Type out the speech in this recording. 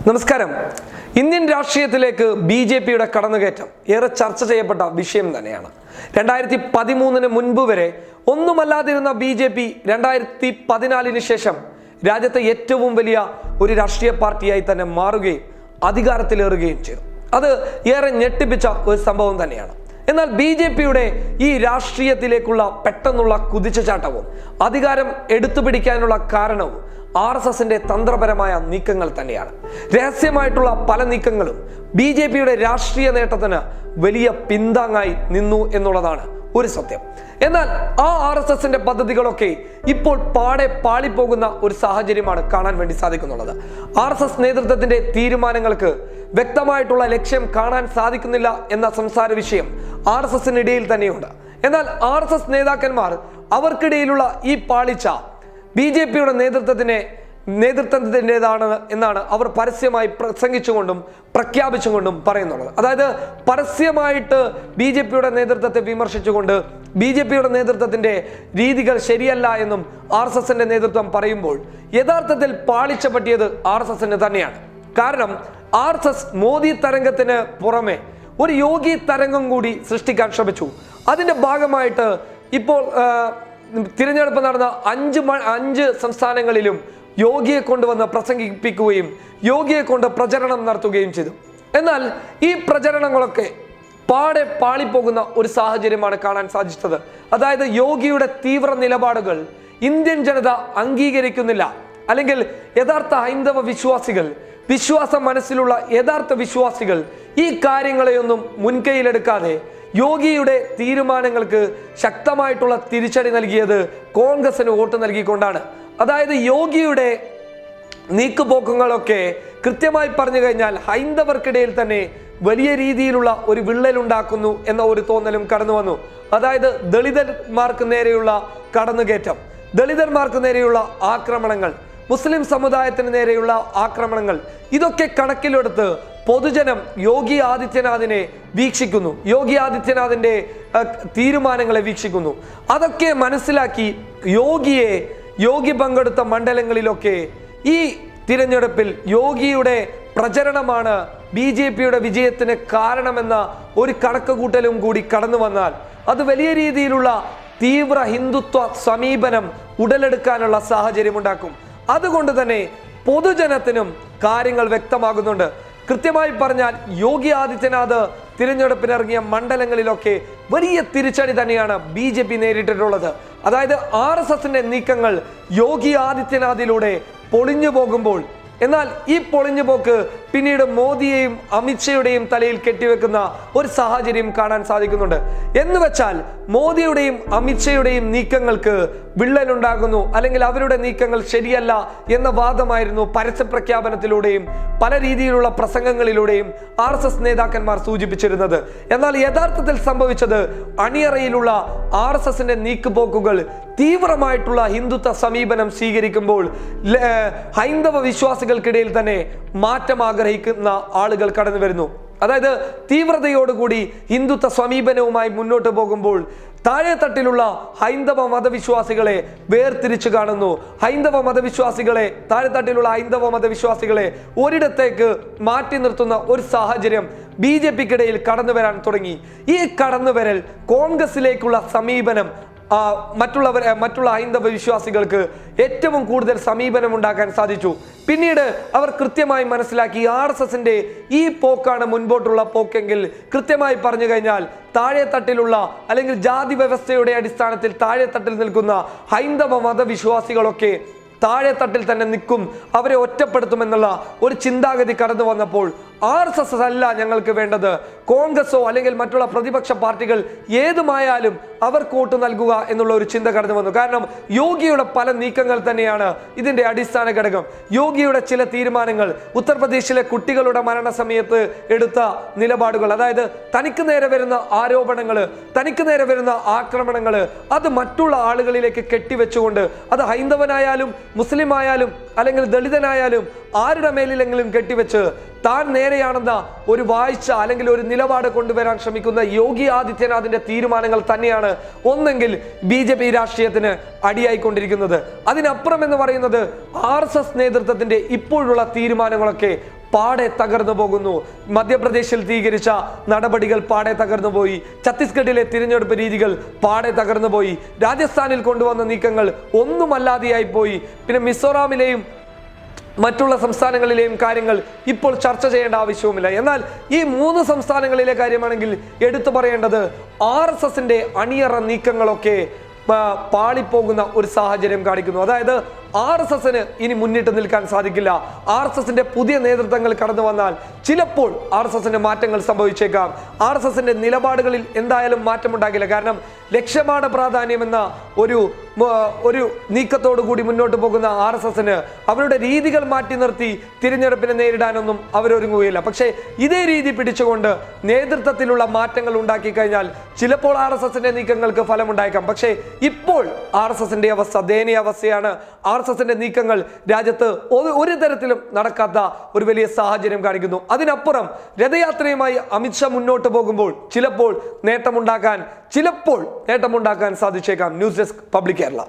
നമസ്കാരം. ഇന്ത്യൻ രാഷ്ട്രീയത്തിലേക്ക് ബി.ജെ.പിയുടെ കടന്നുകയറ്റം ഏറെ ചർച്ച ചെയ്യപ്പെട്ട വിഷയം തന്നെയാണ്. 2013 മുൻപ് വരെ ഒന്നുമല്ലാതിരുന്ന ബി.ജെ.പി 2014 ശേഷം രാജ്യത്തെ ഏറ്റവും വലിയ ഒരു രാഷ്ട്രീയ പാർട്ടിയായി തന്നെ മാറുകയും അധികാരത്തിലേറുകയും ചെയ്തു. അത് ഏറെ ഞെട്ടിപ്പിച്ച ഒരു സംഭവം തന്നെയാണ്. എന്നാൽ ബി.ജെ.പിയുടെ ഈ രാഷ്ട്രീയത്തിലേക്കുള്ള പെട്ടെന്നുള്ള കുതിച്ചുചാട്ടവും അധികാരം എടുത്തുപിടിക്കാനുള്ള കാരണവും RSSന്റെ തന്ത്രപരമായ നീക്കങ്ങൾ തന്നെയാണ്. രഹസ്യമായിട്ടുള്ള പല നീക്കങ്ങളും ബി.ജെ.പിയുടെ രാഷ്ട്രീയ നേട്ടത്തിന് വലിയ പിന്താങ്ങായി നിന്നു എന്നുള്ളതാണ് ഒരു സത്യം. എന്നാൽ ആ RSSന്റെ പദ്ധതികളൊക്കെ ഇപ്പോൾ പാടെ പാളിപ്പോകുന്ന ഒരു സാഹചര്യമാണ് കാണാൻ വേണ്ടി സാധിക്കുന്നുള്ളത്. RSS നേതൃത്വത്തിന്റെ തീരുമാനങ്ങൾക്ക് വ്യക്തമായിട്ടുള്ള ലക്ഷ്യം കാണാൻ സാധിക്കുന്നില്ല എന്ന സംസാര വിഷയം RSSനിടയിൽ തന്നെയുണ്ട്. എന്നാൽ RSS നേതാക്കന്മാർ അവർക്കിടയിലുള്ള ഈ പാളിച്ച ബി.ജെ.പിയുടെ നേതൃത്വത്തിൻ്റെതാണ് എന്നാണ് അവർ പരസ്യമായി പ്രസംഗിച്ചുകൊണ്ടും പ്രഖ്യാപിച്ചുകൊണ്ടും പറയുന്നുള്ളത്. അതായത് പരസ്യമായിട്ട് ബി.ജെ.പിയുടെ നേതൃത്വത്തെ വിമർശിച്ചുകൊണ്ട് ബി.ജെ.പിയുടെ നേതൃത്വത്തിന്റെ രീതികൾ ശരിയല്ല എന്നും RSSന്റെ നേതൃത്വം പറയുമ്പോൾ യഥാർത്ഥത്തിൽ പാളിച്ച പറ്റിയത് RSSന് തന്നെയാണ്. കാരണം RSS മോദി തരംഗത്തിന് പുറമെ ഒരു യോഗി തരംഗം കൂടി സൃഷ്ടിക്കാൻ ശ്രമിച്ചു. അതിന്റെ ഭാഗമായിട്ട് ഇപ്പോൾ തിരഞ്ഞെടുപ്പ് നടന്ന 5 സംസ്ഥാനങ്ങളിലും യോഗിയെ കൊണ്ടുവന്ന് പ്രസംഗിപ്പിക്കുകയും യോഗിയെ കൊണ്ട് പ്രചരണം നടത്തുകയും ചെയ്തു. എന്നാൽ ഈ പ്രചരണങ്ങളൊക്കെ പാടെ പാളിപ്പോകുന്ന ഒരു സാഹചര്യമാണ് കാണാൻ സാധിച്ചത്. അതായത് യോഗിയുടെ തീവ്ര നിലപാടുകൾ ഇന്ത്യൻ ജനത അംഗീകരിക്കുന്നില്ല, അല്ലെങ്കിൽ യഥാർത്ഥ ഹൈന്ദവ വിശ്വാസികൾ, വിശ്വാസം മനസ്സിലുള്ള യഥാർത്ഥ വിശ്വാസികൾ ഈ കാര്യങ്ങളെയൊന്നും മുൻകൈയിലെടുക്കാതെ യോഗിയുടെ തീരുമാനങ്ങൾക്ക് ശക്തമായിട്ടുള്ള തിരിച്ചടി നൽകിയത് കോൺഗ്രസിന് വോട്ട് നൽകിക്കൊണ്ടാണ്. അതായത് യോഗിയുടെ നീക്കുപോക്കുകളൊക്കെ കൃത്യമായി പറഞ്ഞു കഴിഞ്ഞാൽ ഹൈന്ദവർക്കിടയിൽ തന്നെ വലിയ രീതിയിലുള്ള ഒരു വിള്ളലുണ്ടാക്കുന്നു എന്ന ഒരു തോന്നലും കടന്നു വന്നു. അതായത് ദളിതന്മാർക്ക് നേരെയുള്ള കടന്നുകയറ്റം, ദളിതന്മാർക്ക് നേരെയുള്ള ആക്രമണങ്ങൾ, മുസ്ലിം സമുദായത്തിന് നേരെയുള്ള ആക്രമണങ്ങൾ, ഇതൊക്കെ കണക്കിലെടുത്ത് പൊതുജനം യോഗി ആദിത്യനാഥിനെ വീക്ഷിക്കുന്നു, യോഗി ആദിത്യനാഥിന്റെ തീരുമാനങ്ങളെ വീക്ഷിക്കുന്നു. അതൊക്കെ മനസ്സിലാക്കി യോഗി പങ്കെടുത്ത മണ്ഡലങ്ങളിലൊക്കെ ഈ തിരഞ്ഞെടുപ്പിൽ യോഗിയുടെ പ്രചരണമാണ് ബി.ജെ.പിയുടെ വിജയത്തിന് കാരണമെന്ന ഒരു കണക്കുകൂട്ടലും കൂടി കടന്നു വന്നാൽ അത് വലിയ രീതിയിലുള്ള തീവ്ര ഹിന്ദുത്വ സമീപനം ഉടലെടുക്കാനുള്ള സാഹചര്യം ഉണ്ടാക്കും. അതുകൊണ്ട് തന്നെ പൊതുജനത്തിനും കാര്യങ്ങൾ വ്യക്തമാകുന്നുണ്ട്. കൃത്യമായി പറഞ്ഞാൽ യോഗി ആദിത്യനാഥ് തിരഞ്ഞെടുപ്പിനിറങ്ങിയ മണ്ഡലങ്ങളിലൊക്കെ വലിയ തിരിച്ചടി തന്നെയാണ് ബി.ജെ.പി നേരിട്ടിട്ടുള്ളത്. അതായത് RSSന്റെ നീക്കങ്ങൾ യോഗി ആദിത്യനാഥിലൂടെ പൊളിഞ്ഞു പോകുമ്പോൾ, എന്നാൽ ഈ പൊളിഞ്ഞുപോക്ക് പിന്നീട് മോദിയെയും അമിത്ഷയുടെയും തലയിൽ കെട്ടിവെക്കുന്ന ഒരു സാഹചര്യം കാണാൻ സാധിക്കുന്നുണ്ട്. എന്ന് വെച്ചാൽ മോദിയുടെയും അമിത്ഷയുടെയും നീക്കങ്ങൾക്ക് വിള്ളലുണ്ടാകുന്നു, അല്ലെങ്കിൽ അവരുടെ നീക്കങ്ങൾ ശരിയല്ല എന്ന വാദമായിരുന്നു പരസ്യ പ്രഖ്യാപനത്തിലൂടെയും പല രീതിയിലുള്ള പ്രസംഗങ്ങളിലൂടെയും RSS നേതാക്കന്മാർ സൂചിപ്പിച്ചിരുന്നത്. എന്നാൽ യഥാർത്ഥത്തിൽ സംഭവിച്ചത് അണിയറയിലുള്ള RSSന്റെ നീക്കുപോക്കുകൾ തീവ്രമായിട്ടുള്ള ഹിന്ദുത്വ സമീപനം സ്വീകരിക്കുമ്പോൾ ഹൈന്ദവ വിശ്വാസികൾക്കിടയിൽ തന്നെ മാറ്റം ആഗ്രഹിക്കുന്ന ആളുകൾ കടന്നു വരുന്നു. അതായത് തീവ്രതയോടുകൂടി ഹിന്ദുത്വ സമീപനവുമായി മുന്നോട്ട് പോകുമ്പോൾ താഴെത്തട്ടിലുള്ള ഹൈന്ദവ മതവിശ്വാസികളെ വേർതിരിച്ചു കാണുന്നു. താഴെത്തട്ടിലുള്ള ഹൈന്ദവ മതവിശ്വാസികളെ ഒരിടത്തേക്ക് മാറ്റി നിർത്തുന്ന ഒരു സാഹചര്യം ബി.ജെ.പിക്കിടയിൽ കടന്നു വരാൻ തുടങ്ങി. ഈ കടന്നുവരൽ കോൺഗ്രസിലേക്കുള്ള സമീപനം മറ്റുള്ള ഹൈന്ദവ വിശ്വാസികൾക്ക് ഏറ്റവും കൂടുതൽ സമീപനം ഉണ്ടാക്കാൻ സാധിച്ചു. പിന്നീട് അവർ കൃത്യമായി മനസ്സിലാക്കി RSSന്റെ ഈ പോക്കാണ് മുൻപോട്ടുള്ള പോക്കെങ്കിൽ കൃത്യമായി പറഞ്ഞു കഴിഞ്ഞാൽ താഴെത്തട്ടിലുള്ള, അല്ലെങ്കിൽ ജാതി വ്യവസ്ഥയുടെ അടിസ്ഥാനത്തിൽ താഴെത്തട്ടിൽ നിൽക്കുന്ന ഹൈന്ദവ മതവിശ്വാസികളൊക്കെ താഴെത്തട്ടിൽ തന്നെ നിൽക്കും, അവരെ ഒറ്റപ്പെടുത്തുമെന്നുള്ള ഒരു ചിന്താഗതി കടന്നു വന്നപ്പോൾ RSS അല്ല ഞങ്ങൾക്ക് വേണ്ടത്, കോൺഗ്രസോ അല്ലെങ്കിൽ മറ്റുള്ള പ്രതിപക്ഷ പാർട്ടികൾ ഏതുമായാലും അവർക്ക് വോട്ട് നൽകുക എന്നുള്ള ഒരു ചിന്ത കടന്നു വന്നു. കാരണം യോഗിയുടെ പല നീക്കങ്ങൾ തന്നെയാണ് ഇതിന്റെ അടിസ്ഥാന ഘടകം. യോഗിയുടെ ചില തീരുമാനങ്ങൾ, ഉത്തർപ്രദേശിലെ കുട്ടികളുടെ മരണസമയത്ത് എടുത്ത നിലപാടുകൾ, അതായത് തനിക്ക് നേരെ വരുന്ന ആരോപണങ്ങൾ, തനിക്ക് നേരെ വരുന്ന ആക്രമണങ്ങൾ, അത് മറ്റുള്ള ആളുകളിലേക്ക് കെട്ടിവെച്ചുകൊണ്ട്, അത് ഹൈന്ദവനായാലും മുസ്ലിം ആയാലും അല്ലെങ്കിൽ ദളിതനായാലും ആരുടെ മേലിലെങ്കിലും കെട്ടിവെച്ച് താൻ നേരെയാണെന്ന ഒരു വാഴ്ച അല്ലെങ്കിൽ ഒരു നിലപാട് കൊണ്ടുവരാൻ ശ്രമിക്കുന്ന യോഗി ആദിത്യനാഥിന്റെ തീരുമാനങ്ങൾ തന്നെയാണ് ഒന്നെങ്കിൽ ബി.ജെ.പി രാഷ്ട്രീയത്തിന് അടിയായിക്കൊണ്ടിരിക്കുന്നത്. അതിനപ്പുറം എന്ന് പറയുന്നത് RSS നേതൃത്വത്തിന്റെ ഇപ്പോഴുള്ള തീരുമാനങ്ങളൊക്കെ പാടെ തകർന്നു പോകുന്നു. മധ്യപ്രദേശിൽ സ്വീകരിച്ച നടപടികൾ പാടെ തകർന്നു പോയി. ഛത്തീസ്ഗഡിലെ തിരഞ്ഞെടുപ്പ് രീതികൾ പാടെ തകർന്നു പോയി. രാജസ്ഥാനിൽ കൊണ്ടുവന്ന നീക്കങ്ങൾ ഒന്നുമല്ലാതെയായി പോയി. പിന്നെ മിസോറാമിലെയും മറ്റുള്ള സംസ്ഥാനങ്ങളിലെയും കാര്യങ്ങൾ ഇപ്പോൾ ചർച്ച ചെയ്യേണ്ട ആവശ്യവുമില്ല. എന്നാൽ ഈ 3 സംസ്ഥാനങ്ങളിലെ കാര്യമാണെങ്കിൽ എടുത്തു പറയേണ്ടത് RSSന്റെ അണിയറ നീക്കങ്ങളൊക്കെ പാളിപ്പോകുന്ന ഒരു സാഹചര്യം കാണിക്കുന്നു. അതായത് RSSന് ഇനി മുന്നിട്ട് നിൽക്കാൻ സാധിക്കില്ല. RSSന്റെ പുതിയ നേതൃത്വങ്ങൾ കടന്നു വന്നാൽ ചിലപ്പോൾ RSSന്റെ മാറ്റങ്ങൾ സംഭവിച്ചേക്കാം. RSSന്റെ നിലപാടുകളിൽ എന്തായാലും മാറ്റമുണ്ടാകില്ല. കാരണം ലക്ഷ്യമാണ് പ്രാധാന്യമെന്ന ഒരു നീക്കത്തോടു കൂടി മുന്നോട്ട് പോകുന്ന RSSന് അവരുടെ രീതികൾ മാറ്റി നിർത്തി തിരഞ്ഞെടുപ്പിനെ നേരിടാനൊന്നും അവരൊരുങ്ങുകയില്ല. പക്ഷേ ഇതേ രീതി പിടിച്ചുകൊണ്ട് നേതൃത്വത്തിലുള്ള മാറ്റങ്ങൾ ഉണ്ടാക്കി കഴിഞ്ഞാൽ ചിലപ്പോൾ RSSന്റെ നീക്കങ്ങൾക്ക് ഫലമുണ്ടായേക്കാം. പക്ഷേ ഇപ്പോൾ RSSന്റെ അവസ്ഥ ദയനീയ അവസ്ഥയാണ്. RSSന്റെ നീക്കങ്ങൾ രാജ്യത്ത് ഒരു തരത്തിലും നടക്കാത്ത ഒരു വലിയ സാഹചര്യം കാണിക്കുന്നു. അതിനപ്പുറം രഥയാത്രയുമായി അമിത്ഷാ മുന്നോട്ട് പോകുമ്പോൾ ചിലപ്പോൾ നേട്ടമുണ്ടാക്കാൻ സാധിച്ചേക്കാം. News desk public Kerala.